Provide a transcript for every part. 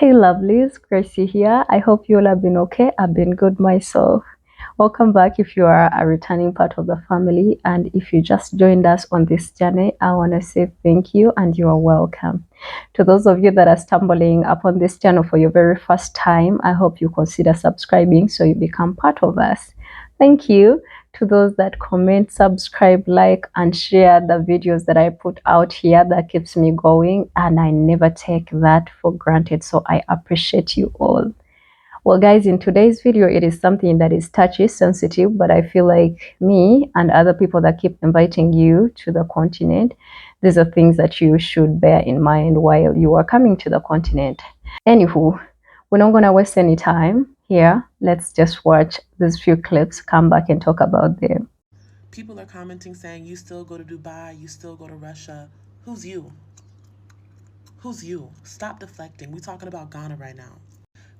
Hey lovelies, Gracie here. I hope you all have been okay. I've been good myself. Welcome back if you are a returning part of the family, and if you just joined us on this journey, I want to say thank you and you are welcome. To those of you that are stumbling upon this channel for your very first time, I hope you consider subscribing so you become part of us. Thank you to those that comment, subscribe, like, and share the videos that I put out here. That keeps me going, and I never take that for granted. So I appreciate you all. Well, guys, in today's video, it is something that is touchy, sensitive, but I feel like me and other people that keep inviting you to the continent, these are things that you should bear in mind while you are coming to the continent. Anywho, we're not going to waste any time here. Let's just watch these few clips, come back and talk about them. People are commenting saying, you still go to Dubai, you still go to Russia. Who's you? Who's you? Stop deflecting. We're talking about Ghana right now.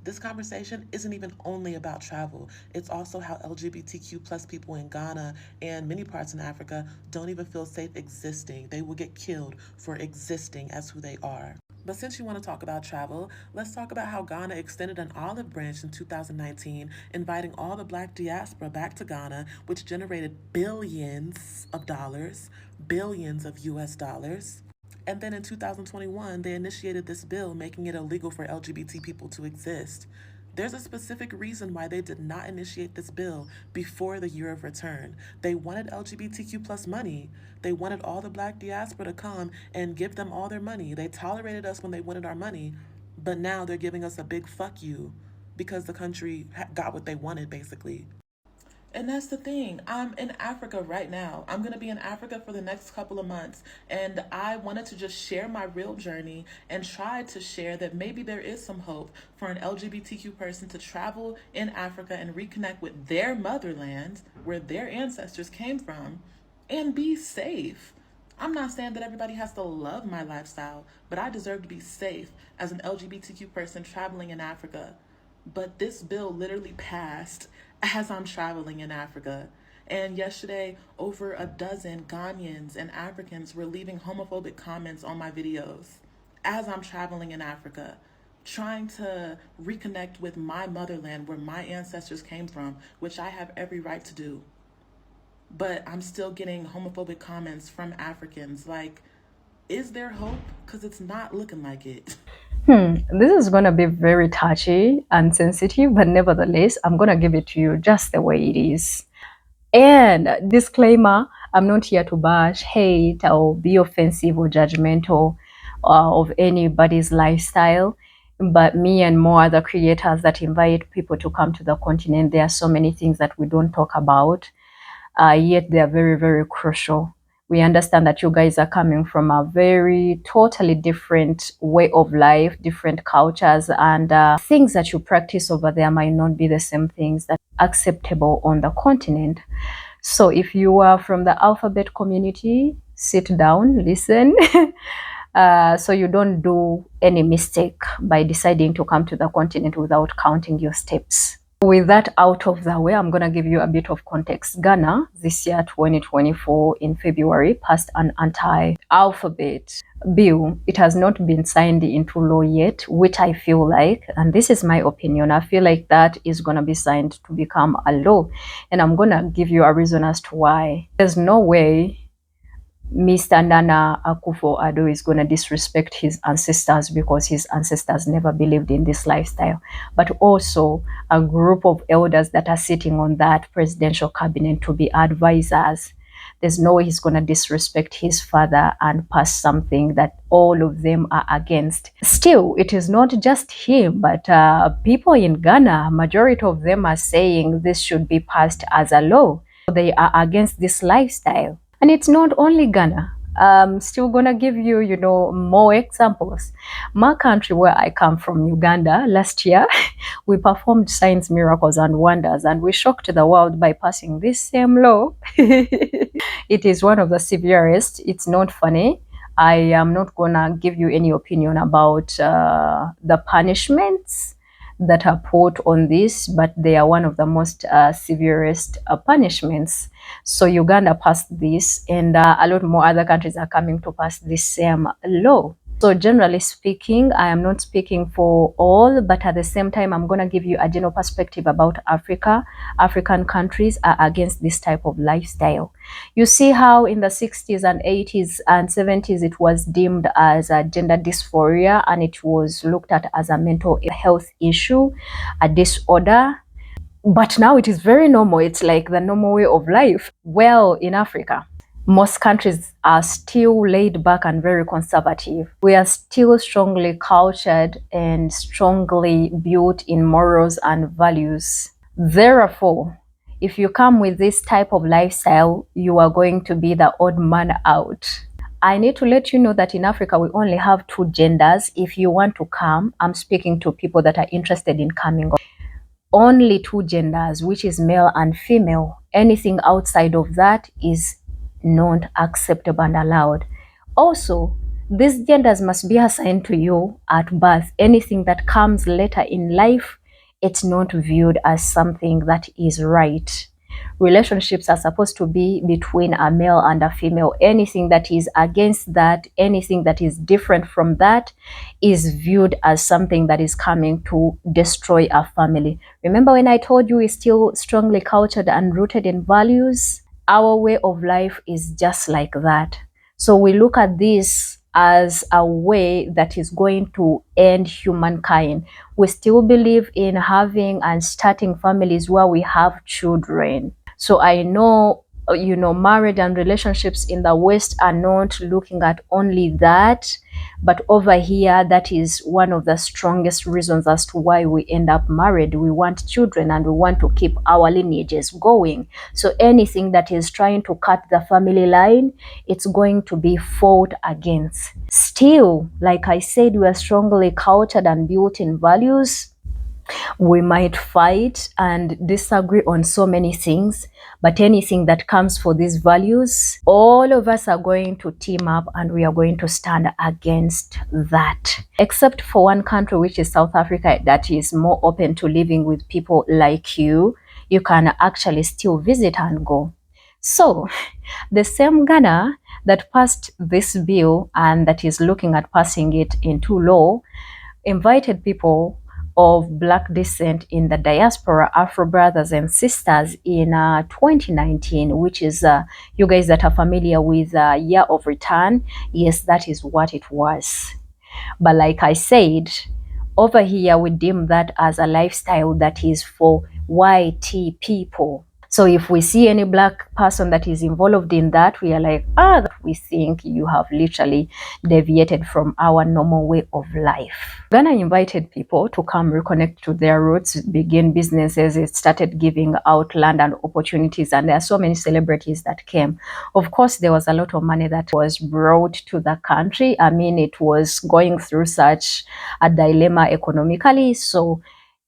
This conversation isn't even only about travel. It's also how LGBTQ plus people in Ghana and many parts in Africa don't even feel safe existing. They will get killed for existing as who they are. But since you want to talk about travel, let's talk about how Ghana extended an olive branch in 2019, inviting all the Black diaspora back to Ghana, which generated billions of dollars, billions of US dollars. And then in 2021, they initiated this bill making it illegal for LGBT people to exist. There's a specific reason why they did not initiate this bill before the year of return. They wanted LGBTQ plus money. They wanted all the Black diaspora to come and give them all their money. They tolerated us when they wanted our money, but now they're giving us a big fuck you because the country got what they wanted, basically. And that's the thing. I'm in Africa right now. I'm going to be in Africa for the next couple of months. And I wanted to just share my real journey and try to share that maybe there is some hope for an LGBTQ person to travel in Africa and reconnect with their motherland, where their ancestors came from, and be safe. I'm not saying that everybody has to love my lifestyle, but I deserve to be safe as an LGBTQ person traveling in Africa. But this bill literally passed as I'm traveling in Africa. And yesterday, over a dozen Ghanaians and Africans were leaving homophobic comments on my videos as I'm traveling in Africa, trying to reconnect with my motherland where my ancestors came from, which I have every right to do. But I'm still getting homophobic comments from Africans like, is there hope? Because it's not looking like it. This is going to be very touchy and sensitive, but nevertheless, I'm going to give it to you just the way it is. And disclaimer, I'm not here to bash, hate, or be offensive or judgmental of anybody's lifestyle. But me and more other creators that invite people to come to the continent, there are so many things that we don't talk about, yet they are very, very crucial. We understand that you guys are coming from a very totally different way of life, different cultures, and things that you practice over there might not be the same things that are acceptable on the continent. So if you are from the alphabet community, sit down, listen, so you don't do any mistake by deciding to come to the continent without counting your steps. With that out of the way, I'm going to give you a bit of context. Ghana, this year, 2024, in February, passed an anti-alphabet bill. It has not been signed into law yet, which I feel like, and this is my opinion, I feel like that is going to be signed to become a law. And I'm going to give you a reason as to why. There's no way Mr. Nana Akufo-Addo is going to disrespect his ancestors because his ancestors never believed in this lifestyle. But also a group of elders that are sitting on that presidential cabinet to be advisors. There's no way he's going to disrespect his father and pass something that all of them are against. Still, it is not just him, but people in Ghana, majority of them are saying this should be passed as a law. They are against this lifestyle. And it's not only Ghana. I'm still gonna give you, more examples. My country, where I come from, Uganda, last year, we performed signs, miracles, and wonders, and we shocked the world by passing this same law. It is one of the severest. It's not funny. I am not gonna give you any opinion about the punishments that are put on this, but they are one of the most severest punishments. So Uganda passed this, and a lot more other countries are coming to pass this same law. So generally speaking, I am not speaking for all, but at the same time, I'm going to give you a general perspective about Africa. African countries are against this type of lifestyle. You see how in the 60s and 80s and 70s, it was deemed as a gender dysphoria, and it was looked at as a mental health issue, a disorder. But now it is very normal. It's like the normal way of life. Well, in Africa, most countries are still laid back and very conservative. We are still strongly cultured and strongly built in morals and values. Therefore, if you come with this type of lifestyle, you are going to be the odd man out. I need to let you know that in Africa, we only have two genders. If you want to come, I'm speaking to people that are interested in coming. Only two genders, which is male and female. Anything outside of that is not acceptable and allowed. Also, these genders must be assigned to you at birth. Anything that comes later in life, it's not viewed as something that is right. Relationships are supposed to be between a male and a female. Anything that is against that, anything that is different from that, is viewed as something that is coming to destroy a family. Remember when I told you we're still strongly cultured and rooted in values? Our way of life is just like that. So we look at this as a way that is going to end humankind. We still believe in having and starting families where we have children. So I know, marriage and relationships in the West are not looking at only that, but over here, that is one of the strongest reasons as to why we end up married. We want children and we want to keep our lineages going. So anything that is trying to cut the family line, it's going to be fought against. Still, like I said, we are strongly cultured and built in values. We might fight and disagree on so many things, but anything that comes for these values, all of us are going to team up and we are going to stand against that. Except for one country, which is South Africa, that is more open to living with people like you. You can actually still visit and go. So, the same Ghana that passed this bill and that is looking at passing it into law invited people of Black descent in the diaspora, Afro brothers and sisters, in 2019, which is, you guys that are familiar with Year of Return, yes, that is what it was. But like I said, over here we deem that as a lifestyle that is for white people. So if we see any Black person that is involved in that, we are like, we think you have literally deviated from our normal way of life. Ghana invited people to come reconnect to their roots, begin businesses. It started giving out land and opportunities, and there are so many celebrities that came. Of course, there was a lot of money that was brought to the country. I mean, it was going through such a dilemma economically. So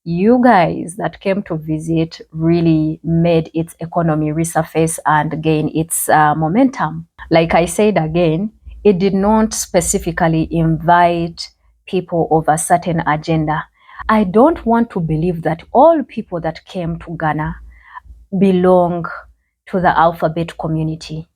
you guys that came to visit really made its economy resurface and gain its momentum. Like I said again, it did not specifically invite people of a certain agenda. I don't want to believe that all people that came to Ghana belong to the alphabet community.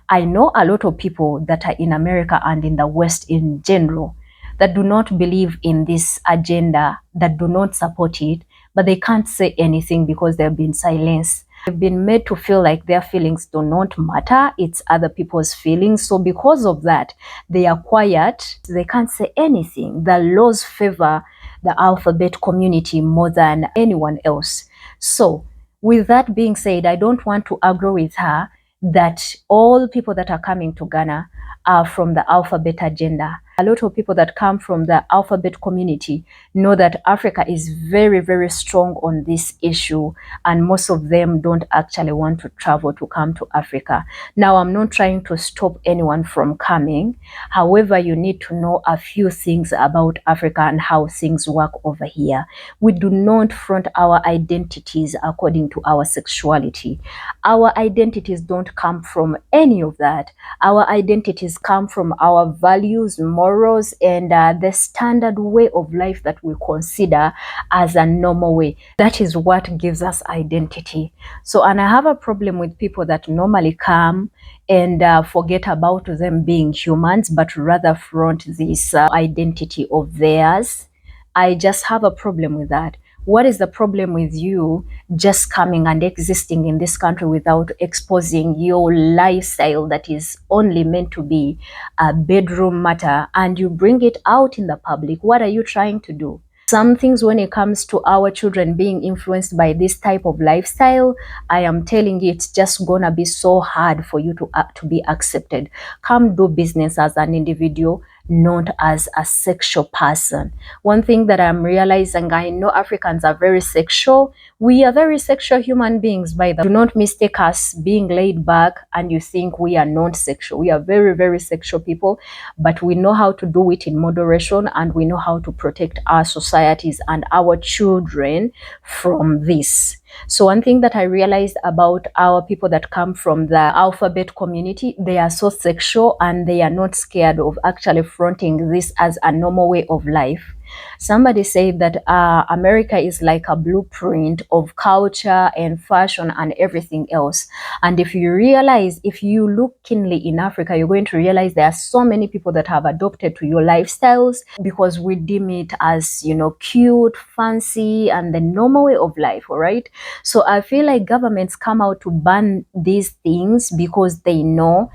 I know a lot of people that are in America and in the West in general that do not believe in this agenda, that do not support it, but they can't say anything because they've been silenced. They've been made to feel like their feelings do not matter. It's other people's feelings. So because of that, they are quiet. They can't say anything. The laws favor the alphabet community more than anyone else. So with that being said, I don't want to agree with her that all people that are coming to Ghana are from the alphabet agenda. A lot of people that come from the alphabet community know that Africa is very, very strong on this issue, and most of them don't actually want to travel to come to Africa. Now, I'm not trying to stop anyone from coming. However, you need to know a few things about Africa and how things work over here. We do not front our identities according to our sexuality. Our identities don't come from any of that. Our identities come from our values, morals, morals and the standard way of life that we consider as a normal way. That is what gives us identity. So, and I have a problem with people that normally come and forget about them being humans, but rather flaunt this identity of theirs. I just have a problem with that. What is the problem with you just coming and existing in this country without exposing your lifestyle that is only meant to be a bedroom matter, and you bring it out in the public? What are you trying to do? Some things, when it comes to our children being influenced by this type of lifestyle, I am telling you, it's just gonna be so hard for you to be accepted. Come do business as an individual, not as a sexual person. One thing that I'm realizing, I know Africans are very sexual. We are very sexual human beings, by the way. Do not mistake us being laid back and you think we are not sexual. We are very, very sexual people, but we know how to do it in moderation, and we know how to protect our societies and our children from this. So one thing that I realized about our people that come from the alphabet community, they are so sexual and they are not scared of actually fronting this as a normal way of life. Somebody said that America is like a blueprint of culture and fashion and everything else. And if you look keenly in Africa, you're going to realize there are so many people that have adopted to your lifestyles because we deem it as, cute, fancy, and the normal way of life, all right? So I feel like governments come out to ban these things because they know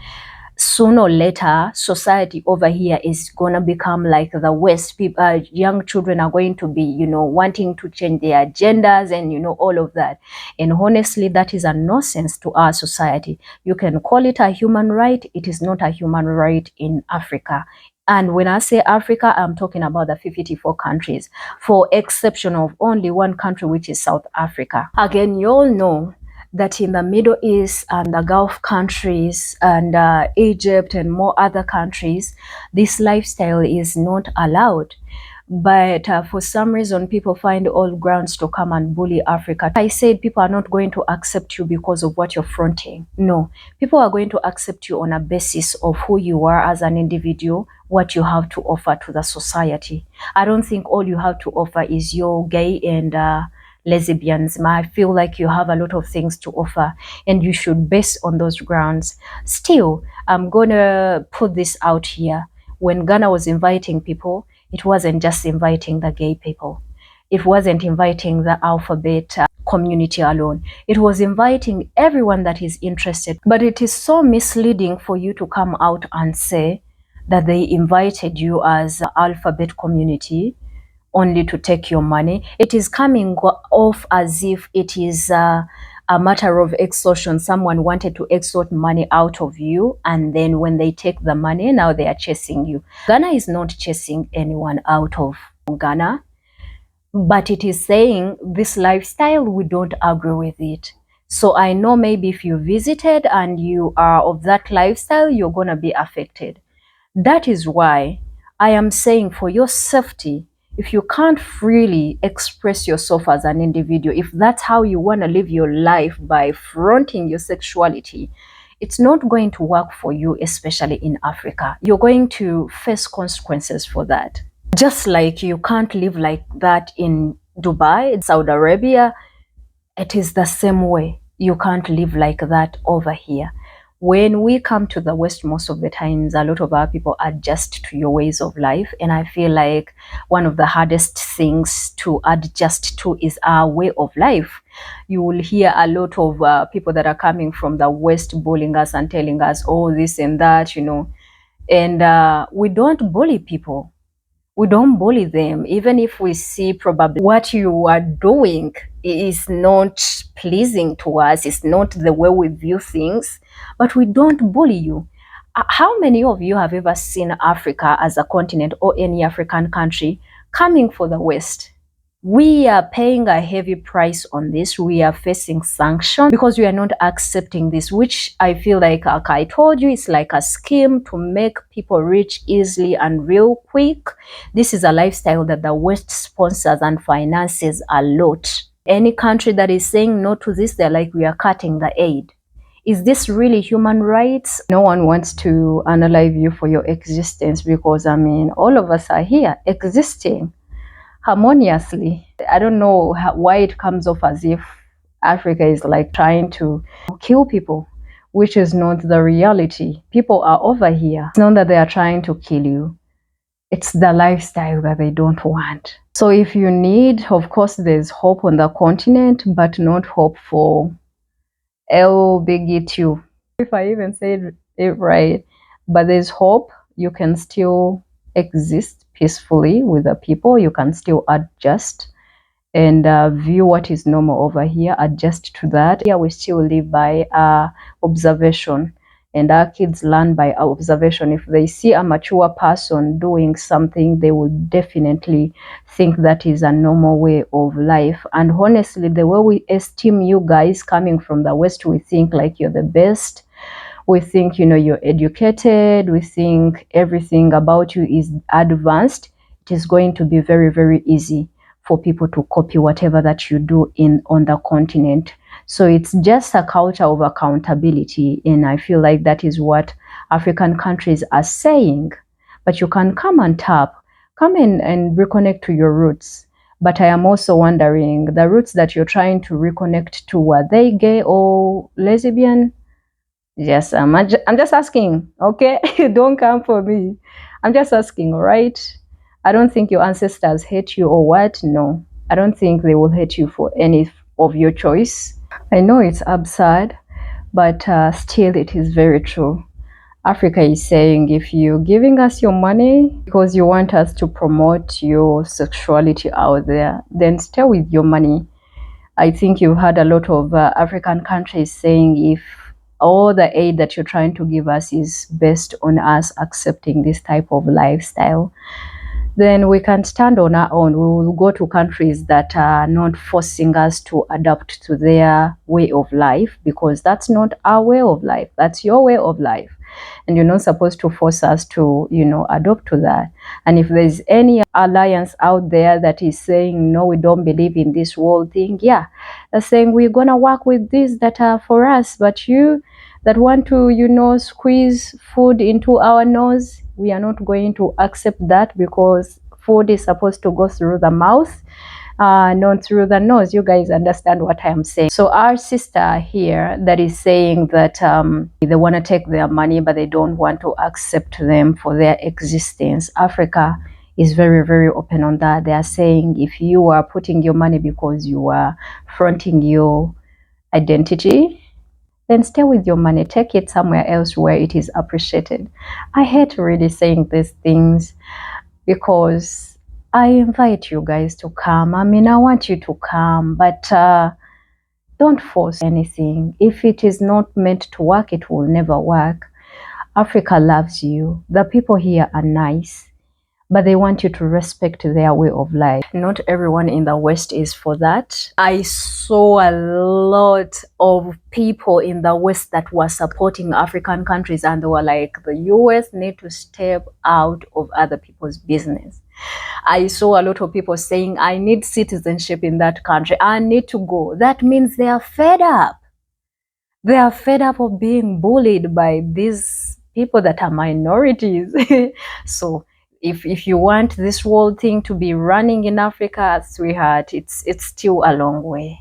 sooner or later society over here is gonna become like the West. People, young children are going to be, wanting to change their genders and all of that. And honestly, that is a nonsense to our society. You can call it a human right. It is not a human right in Africa. And when I say Africa, I'm talking about the 54 countries, for exception of only one country, which is South Africa. Again, you all know that in the Middle East and the Gulf countries and Egypt and more other countries, this lifestyle is not allowed. But for some reason, people find all grounds to come and bully Africa. I said people are not going to accept you because of what you're fronting. No, people are going to accept you on a basis of who you are as an individual, what you have to offer to the society. I don't think all you have to offer is your gay and lesbians. I feel like you have a lot of things to offer and you should base on those grounds. Still, I'm gonna put this out here. When Ghana was inviting people, it wasn't just inviting the gay people. It wasn't inviting the alphabet community alone. It was inviting everyone that is interested. But it is so misleading for you to come out and say that they invited you as alphabet community only to take your money. It is coming off as if it is a matter of extortion. Someone wanted to extort money out of you, and then when they take the money, now they are chasing you. Ghana is not chasing anyone out of Ghana, but it is saying this lifestyle, we don't agree with it. So I know maybe if you visited and you are of that lifestyle, you're going to be affected. That is why I am saying, for your safety, if you can't freely express yourself as an individual, if that's how you want to live your life by fronting your sexuality, it's not going to work for you, especially in Africa. You're going to face consequences for that. Just like you can't live like that in Dubai, Saudi Arabia, it is the same way. You can't live like that over here. When we come to the West, most of the times, a lot of our people adjust to your ways of life. And I feel like one of the hardest things to adjust to is our way of life. You will hear a lot of people that are coming from the West bullying us and telling us, oh, this and that, And we don't bully people. We don't bully them. Even if we see probably what you are doing is not pleasing to us, it's not the way we view things, but we don't bully you. How many of you have ever seen Africa as a continent or any African country coming for the West? We are paying a heavy price on this. We are facing sanctions because we are not accepting this, which I feel like I told you, it's like a scheme to make people rich easily and real quick. This is a lifestyle that the West sponsors and finances a lot. Any country that is saying no to this, they're like, we are cutting the aid. Is this really human rights? No one wants to analyze you for your existence, because I mean, all of us are here existing harmoniously. I don't know why it comes off as if Africa is like trying to kill people, which is not the reality. People are over here. It's not that they are trying to kill you. It's the lifestyle that they don't want. So if you need, of course, there's hope on the continent, but not hope for LBGT. If I even said it right, but there's hope. You can still exist peacefully with the people. You can still adjust and view what is normal over here, adjust to that. Here we still live by observation, and our kids learn by observation. If they see a mature person doing something, they will definitely think that is a normal way of life. And honestly, the way we esteem you guys coming from the West, we think like you're the best. We think, you're educated. We think everything about you is advanced. It is going to be very, very easy for people to copy whatever that you do on the continent. So it's just a culture of accountability, and I feel like that is what African countries are saying. But you can come and come in and reconnect to your roots. But I am also wondering, the roots that you're trying to reconnect to, are they gay or lesbian? Yes, I'm just asking, okay? Don't come for me. I'm just asking, all right? I don't think your ancestors hate you or what. No, I don't think they will hate you for any of your choice. I know it's absurd, but still it is very true. Africa is saying, if you're giving us your money because you want us to promote your sexuality out there, then stay with your money. I think you've had a lot of African countries saying, if all the aid that you're trying to give us is based on us accepting this type of lifestyle, then we can stand on our own. We will go to countries that are not forcing us to adapt to their way of life, because that's not our way of life. That's your way of life. And you're not supposed to force us to, adopt to that. And if there's any alliance out there that is saying, no, we don't believe in this whole thing, yeah, they're saying we're going to work with these that are for us. But you that want to, squeeze food into our nose, we are not going to accept that, because food is supposed to go through the mouth, not through the nose. You guys understand what I'm saying. So our sister here that is saying that they want to take their money, but they don't want to accept them for their existence. Africa is very, very open on that. They are saying, if you are putting your money because you are fronting your identity, then stay with your money. Take it somewhere else where it is appreciated. I hate really saying these things, because I invite you guys to come. I mean, I want you to come, but don't force anything. If it is not meant to work, it will never work. Africa loves you. The people here are nice, but they want you to respect their way of life. Not everyone in the West is for that. I saw a lot of people in the West that were supporting African countries, and they were like, the US need to step out of other people's business. I saw a lot of people saying, I need citizenship in that country. I need to go. That means they are fed up. They are fed up of being bullied by these people that are minorities. So if you want this whole thing to be running in Africa, sweetheart, it's still a long way.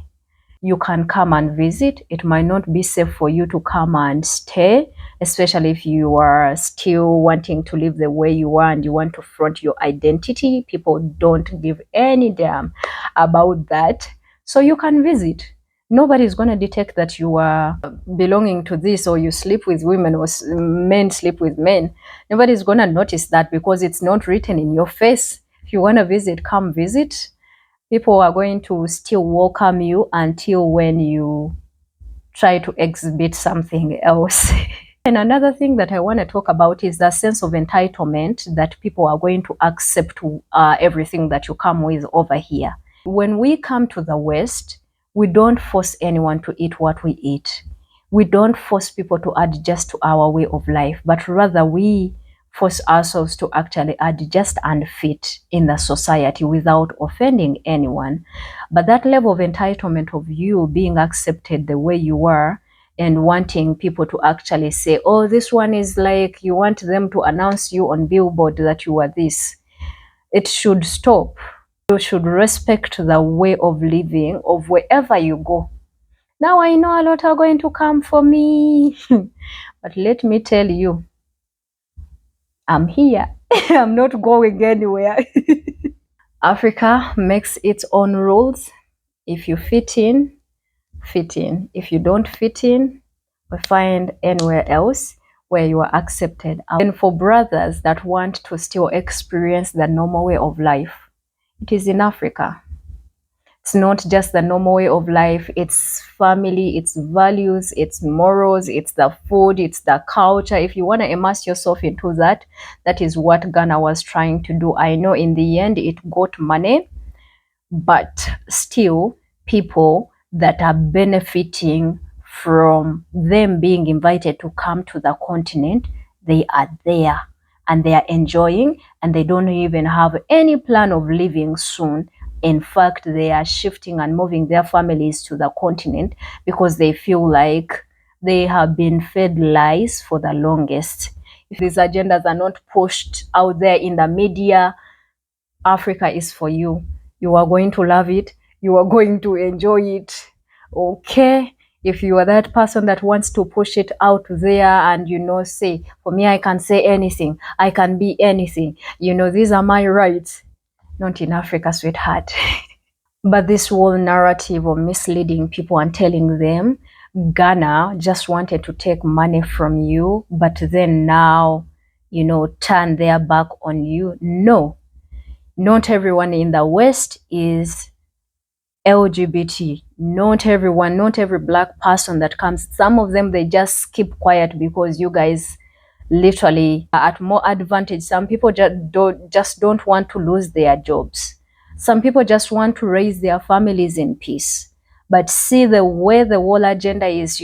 You can come and visit. It might not be safe for you to come and stay, especially if you are still wanting to live the way you are and you want to front your identity. People don't give any damn about that. So you can visit. Nobody's going to detect that you are belonging to this, or you sleep with women, or men sleep with men. Nobody's going to notice that, because it's not written in your face. If you want to visit, come visit. People are going to still welcome you until when you try to exhibit something else. And another thing that I want to talk about is the sense of entitlement, that people are going to accept everything that you come with over here. When we come to the West, we don't force anyone to eat what we eat. We don't force people to adjust to our way of life, but rather we force ourselves to actually adjust and fit in the society without offending anyone. But that level of entitlement of you being accepted the way you are and wanting people to actually say, oh, this one is like, you want them to announce you on billboard that you are this. It should stop. You should respect the way of living of wherever you go. Now I know a lot are going to come for me, but let me tell you, I'm here. I'm not going anywhere. Africa makes its own rules. If you fit in, fit in. If you don't fit in, we find anywhere else where you are accepted. And for brothers that want to still experience the normal way of life, it is in Africa. It's not just the normal way of life, it's family, it's values, it's morals, it's the food, it's the culture. If you want to immerse yourself into that, that is what Ghana was trying to do. I know in the end it got money, but still people that are benefiting from them being invited to come to the continent, they are there and they are enjoying, and they don't even have any plan of leaving soon. In fact, they are shifting and moving their families to the continent because they feel like they have been fed lies for the longest. If these agendas are not pushed out there in the media, Africa is for you. You are going to love it. You are going to enjoy it. Okay? If you are that person that wants to push it out there and, say, for me, I can say anything. I can be anything. These are my rights. Not in Africa, sweetheart. But this whole narrative of misleading people and telling them Ghana just wanted to take money from you, but then now, turn their back on you. No. Not everyone in the West is LGBT. Not everyone, not every black person that comes. Some of them, they just keep quiet because you guys literally are at more advantage. Some people just don't want to lose their jobs. Some people just want to raise their families in peace. But see the way the whole agenda is,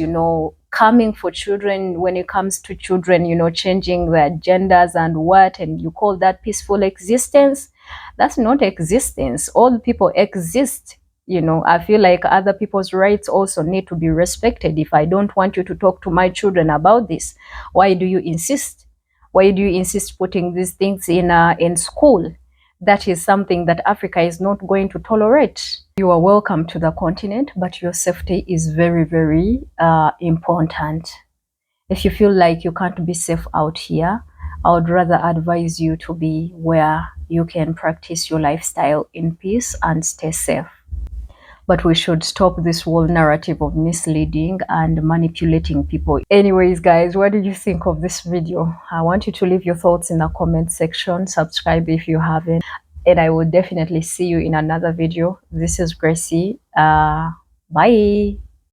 coming for children, when it comes to children, changing their genders and what, and you call that peaceful existence. That's not existence. All people exist. I feel like other people's rights also need to be respected. If I don't want you to talk to my children about this, why do you insist? Why do you insist putting these things in school? That is something that Africa is not going to tolerate. You are welcome to the continent, but your safety is very, very important. If you feel like you can't be safe out here, I would rather advise you to be where you can practice your lifestyle in peace and stay safe. But we should stop this whole narrative of misleading and manipulating people. Anyways, guys, what did you think of this video? I want you to leave your thoughts in the comment section. Subscribe if you haven't. And I will definitely see you in another video. This is Gracie. Bye.